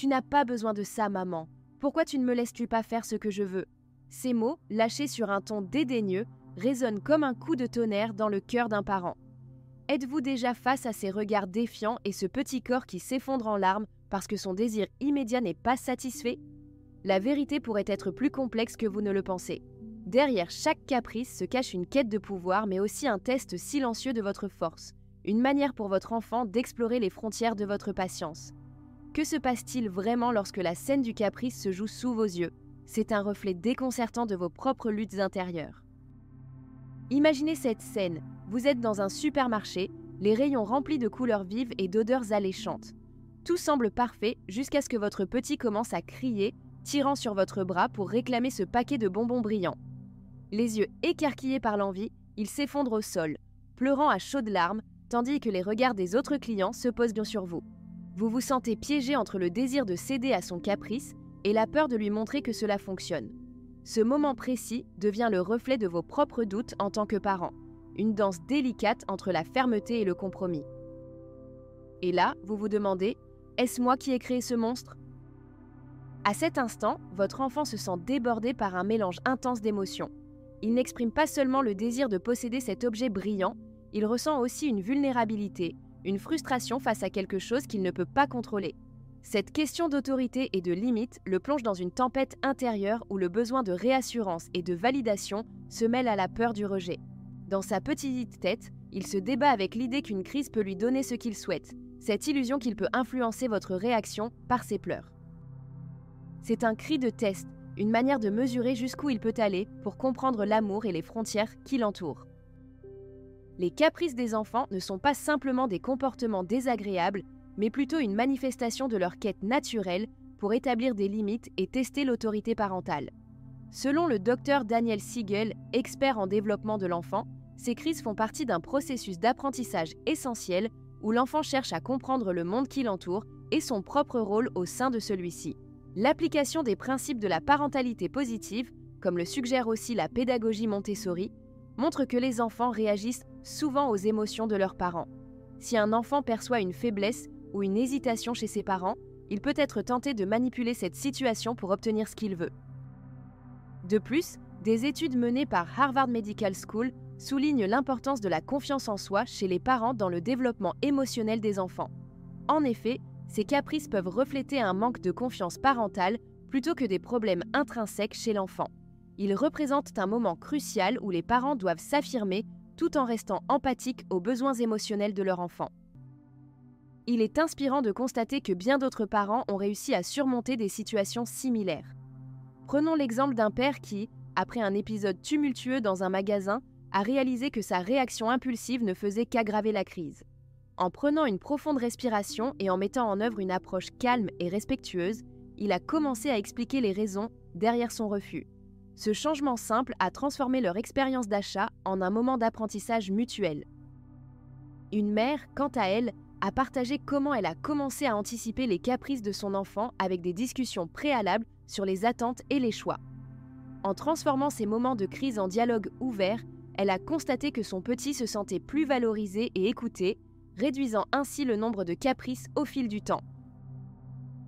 Tu n'as pas besoin de ça, maman. Pourquoi tu ne me laisses-tu pas faire ce que je veux ?» Ces mots, lâchés sur un ton dédaigneux, résonnent comme un coup de tonnerre dans le cœur d'un parent. Êtes-vous déjà face à ces regards défiants et ce petit corps qui s'effondre en larmes parce que son désir immédiat n'est pas satisfait? La vérité pourrait être plus complexe que vous ne le pensez. Derrière chaque caprice se cache une quête de pouvoir, mais aussi un test silencieux de votre force, une manière pour votre enfant d'explorer les frontières de votre patience. Que se passe-t-il vraiment lorsque la scène du caprice se joue sous vos yeux? C'est un reflet déconcertant de vos propres luttes intérieures. Imaginez cette scène. Vous êtes dans un supermarché, les rayons remplis de couleurs vives et d'odeurs alléchantes. Tout semble parfait jusqu'à ce que votre petit commence à crier, tirant sur votre bras pour réclamer ce paquet de bonbons brillants. Les yeux écarquillés par l'envie, il s'effondre au sol, pleurant à chaudes larmes, tandis que les regards des autres clients se posent bien sur vous. Vous vous sentez piégé entre le désir de céder à son caprice et la peur de lui montrer que cela fonctionne. Ce moment précis devient le reflet de vos propres doutes en tant que parent, une danse délicate entre la fermeté et le compromis. Et là, vous vous demandez, est-ce moi qui ai créé ce monstre? À cet instant, votre enfant se sent débordé par un mélange intense d'émotions. Il n'exprime pas seulement le désir de posséder cet objet brillant, il ressent aussi une vulnérabilité, une frustration face à quelque chose qu'il ne peut pas contrôler. Cette question d'autorité et de limite le plonge dans une tempête intérieure où le besoin de réassurance et de validation se mêle à la peur du rejet. Dans sa petite tête, il se débat avec l'idée qu'une crise peut lui donner ce qu'il souhaite, cette illusion qu'il peut influencer votre réaction par ses pleurs. C'est un cri de test, une manière de mesurer jusqu'où il peut aller pour comprendre l'amour et les frontières qui l'entourent. Les caprices des enfants ne sont pas simplement des comportements désagréables, mais plutôt une manifestation de leur quête naturelle pour établir des limites et tester l'autorité parentale. Selon le docteur Daniel Siegel, expert en développement de l'enfant, ces crises font partie d'un processus d'apprentissage essentiel où l'enfant cherche à comprendre le monde qui l'entoure et son propre rôle au sein de celui-ci. L'application des principes de la parentalité positive, comme le suggère aussi la pédagogie Montessori, montre que les enfants réagissent souvent aux émotions de leurs parents. Si un enfant perçoit une faiblesse ou une hésitation chez ses parents, il peut être tenté de manipuler cette situation pour obtenir ce qu'il veut. De plus, des études menées par Harvard Medical School soulignent l'importance de la confiance en soi chez les parents dans le développement émotionnel des enfants. En effet, ces caprices peuvent refléter un manque de confiance parentale plutôt que des problèmes intrinsèques chez l'enfant. Ils représentent un moment crucial où les parents doivent s'affirmer tout en restant empathiques aux besoins émotionnels de leur enfant. Il est inspirant de constater que bien d'autres parents ont réussi à surmonter des situations similaires. Prenons l'exemple d'un père qui, après un épisode tumultueux dans un magasin, a réalisé que sa réaction impulsive ne faisait qu'aggraver la crise. En prenant une profonde respiration et en mettant en œuvre une approche calme et respectueuse, il a commencé à expliquer les raisons derrière son refus. Ce changement simple a transformé leur expérience d'achat en un moment d'apprentissage mutuel. Une mère, quant à elle, a partagé comment elle a commencé à anticiper les caprices de son enfant avec des discussions préalables sur les attentes et les choix. En transformant ces moments de crise en dialogue ouvert, elle a constaté que son petit se sentait plus valorisé et écouté, réduisant ainsi le nombre de caprices au fil du temps.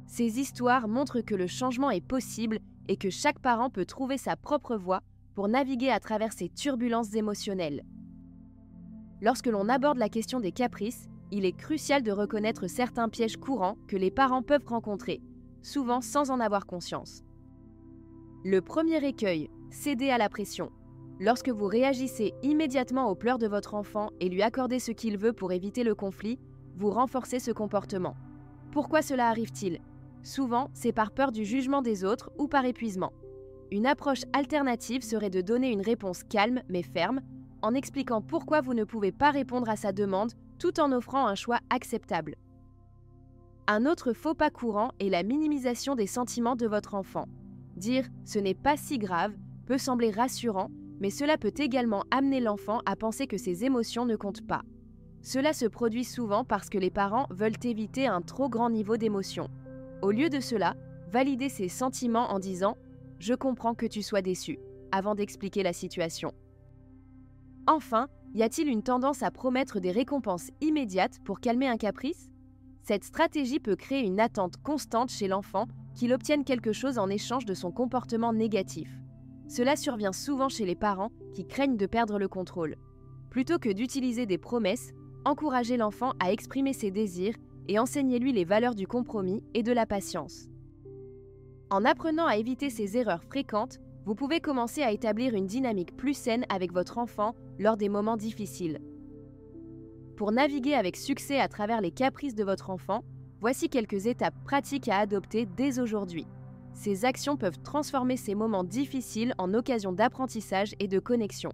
Ces histoires montrent que le changement est possible et que chaque parent peut trouver sa propre voie pour naviguer à travers ces turbulences émotionnelles. Lorsque l'on aborde la question des caprices, il est crucial de reconnaître certains pièges courants que les parents peuvent rencontrer, souvent sans en avoir conscience. Le premier écueil, céder à la pression. Lorsque vous réagissez immédiatement aux pleurs de votre enfant et lui accordez ce qu'il veut pour éviter le conflit, vous renforcez ce comportement. Pourquoi cela arrive-t-il? Souvent, c'est par peur du jugement des autres ou par épuisement. Une approche alternative serait de donner une réponse calme mais ferme, en expliquant pourquoi vous ne pouvez pas répondre à sa demande tout en offrant un choix acceptable. Un autre faux pas courant est la minimisation des sentiments de votre enfant. Dire « ce n'est pas si grave » peut sembler rassurant, mais cela peut également amener l'enfant à penser que ses émotions ne comptent pas. Cela se produit souvent parce que les parents veulent éviter un trop grand niveau d'émotion. Au lieu de cela, validez ses sentiments en disant « je comprends que tu sois déçu » avant d'expliquer la situation. Enfin, y a-t-il une tendance à promettre des récompenses immédiates pour calmer un caprice? Cette stratégie peut créer une attente constante chez l'enfant qu'il obtienne quelque chose en échange de son comportement négatif. Cela survient souvent chez les parents qui craignent de perdre le contrôle. Plutôt que d'utiliser des promesses, encouragez l'enfant à exprimer ses désirs et enseignez-lui les valeurs du compromis et de la patience. En apprenant à éviter ces erreurs fréquentes, vous pouvez commencer à établir une dynamique plus saine avec votre enfant lors des moments difficiles. Pour naviguer avec succès à travers les caprices de votre enfant, voici quelques étapes pratiques à adopter dès aujourd'hui. Ces actions peuvent transformer ces moments difficiles en occasions d'apprentissage et de connexion.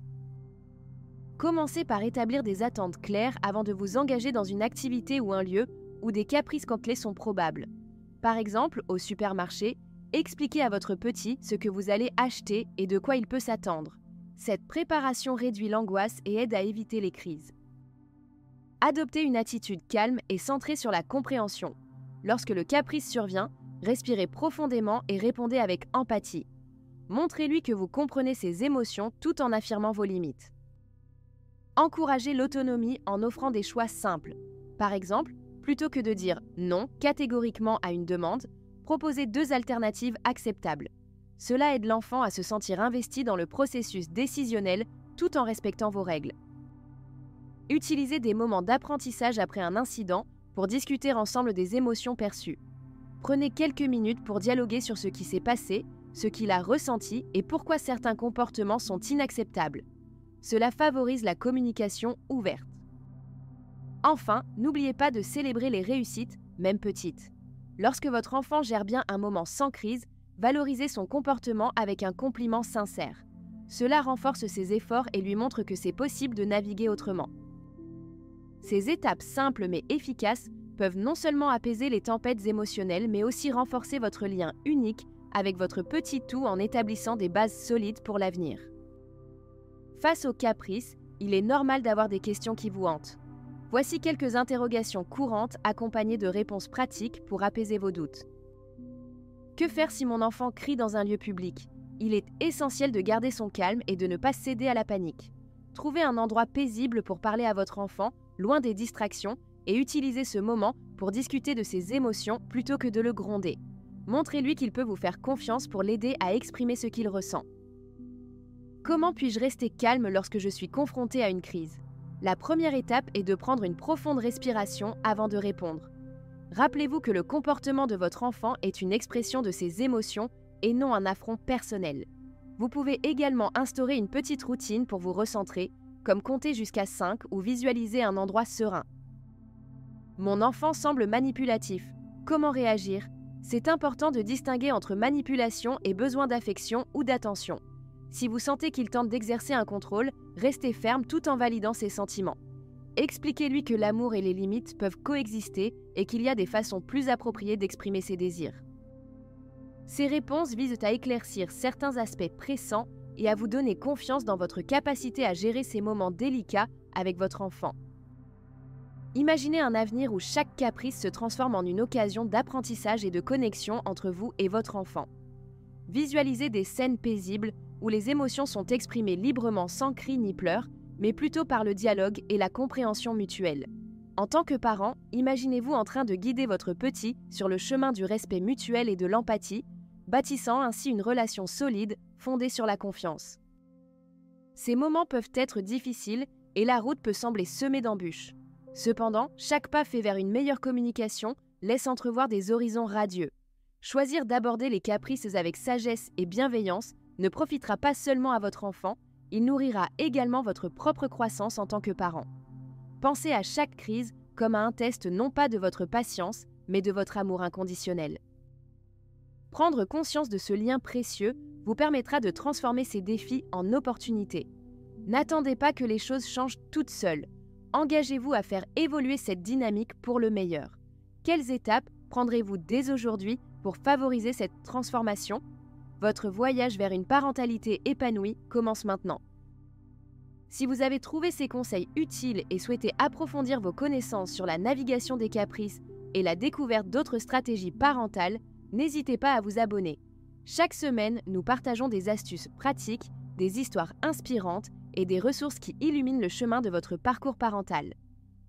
Commencez par établir des attentes claires avant de vous engager dans une activité ou un lieu où des caprices clés sont probables. Par exemple, au supermarché, expliquez à votre petit ce que vous allez acheter et de quoi il peut s'attendre. Cette préparation réduit l'angoisse et aide à éviter les crises. Adoptez une attitude calme et centrée sur la compréhension. Lorsque le caprice survient, respirez profondément et répondez avec empathie. Montrez-lui que vous comprenez ses émotions tout en affirmant vos limites. Encouragez l'autonomie en offrant des choix simples. Par exemple, plutôt que de dire non catégoriquement à une demande, proposez 2 alternatives acceptables. Cela aide l'enfant à se sentir investi dans le processus décisionnel tout en respectant vos règles. Utilisez des moments d'apprentissage après un incident pour discuter ensemble des émotions perçues. Prenez quelques minutes pour dialoguer sur ce qui s'est passé, ce qu'il a ressenti et pourquoi certains comportements sont inacceptables. Cela favorise la communication ouverte. Enfin, n'oubliez pas de célébrer les réussites, même petites. Lorsque votre enfant gère bien un moment sans crise, valorisez son comportement avec un compliment sincère. Cela renforce ses efforts et lui montre que c'est possible de naviguer autrement. Ces étapes simples mais efficaces peuvent non seulement apaiser les tempêtes émotionnelles, mais aussi renforcer votre lien unique avec votre petit tout en établissant des bases solides pour l'avenir. Face aux caprices, il est normal d'avoir des questions qui vous hantent. Voici quelques interrogations courantes accompagnées de réponses pratiques pour apaiser vos doutes. Que faire si mon enfant crie dans un lieu public ? Il est essentiel de garder son calme et de ne pas céder à la panique. Trouvez un endroit paisible pour parler à votre enfant, loin des distractions, et utilisez ce moment pour discuter de ses émotions plutôt que de le gronder. Montrez-lui qu'il peut vous faire confiance pour l'aider à exprimer ce qu'il ressent. Comment puis-je rester calme lorsque je suis confronté à une crise ? La première étape est de prendre une profonde respiration avant de répondre. Rappelez-vous que le comportement de votre enfant est une expression de ses émotions et non un affront personnel. Vous pouvez également instaurer une petite routine pour vous recentrer, comme compter jusqu'à 5 ou visualiser un endroit serein. Mon enfant semble manipulatif. Comment réagir ? C'est important de distinguer entre manipulation et besoin d'affection ou d'attention. Si vous sentez qu'il tente d'exercer un contrôle, restez ferme tout en validant ses sentiments. Expliquez-lui que l'amour et les limites peuvent coexister et qu'il y a des façons plus appropriées d'exprimer ses désirs. Ces réponses visent à éclaircir certains aspects pressants et à vous donner confiance dans votre capacité à gérer ces moments délicats avec votre enfant. Imaginez un avenir où chaque caprice se transforme en une occasion d'apprentissage et de connexion entre vous et votre enfant. Visualisez des scènes paisibles où les émotions sont exprimées librement sans cris ni pleurs, mais plutôt par le dialogue et la compréhension mutuelle. En tant que parent, imaginez-vous en train de guider votre petit sur le chemin du respect mutuel et de l'empathie, bâtissant ainsi une relation solide fondée sur la confiance. Ces moments peuvent être difficiles et la route peut sembler semée d'embûches. Cependant, chaque pas fait vers une meilleure communication laisse entrevoir des horizons radieux. Choisir d'aborder les caprices avec sagesse et bienveillance ne profitera pas seulement à votre enfant, il nourrira également votre propre croissance en tant que parent. Pensez à chaque crise comme à un test non pas de votre patience, mais de votre amour inconditionnel. Prendre conscience de ce lien précieux vous permettra de transformer ces défis en opportunités. N'attendez pas que les choses changent toutes seules. Engagez-vous à faire évoluer cette dynamique pour le meilleur. Quelles étapes prendrez-vous dès aujourd'hui pour favoriser cette transformation ? Votre voyage vers une parentalité épanouie commence maintenant. Si vous avez trouvé ces conseils utiles et souhaitez approfondir vos connaissances sur la navigation des caprices et la découverte d'autres stratégies parentales, n'hésitez pas à vous abonner. Chaque semaine, nous partageons des astuces pratiques, des histoires inspirantes et des ressources qui illuminent le chemin de votre parcours parental.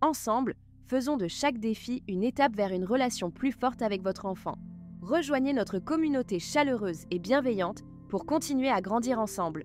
Ensemble, Faisons de chaque défi une étape vers une relation plus forte avec votre enfant. Rejoignez notre communauté chaleureuse et bienveillante pour continuer à grandir ensemble.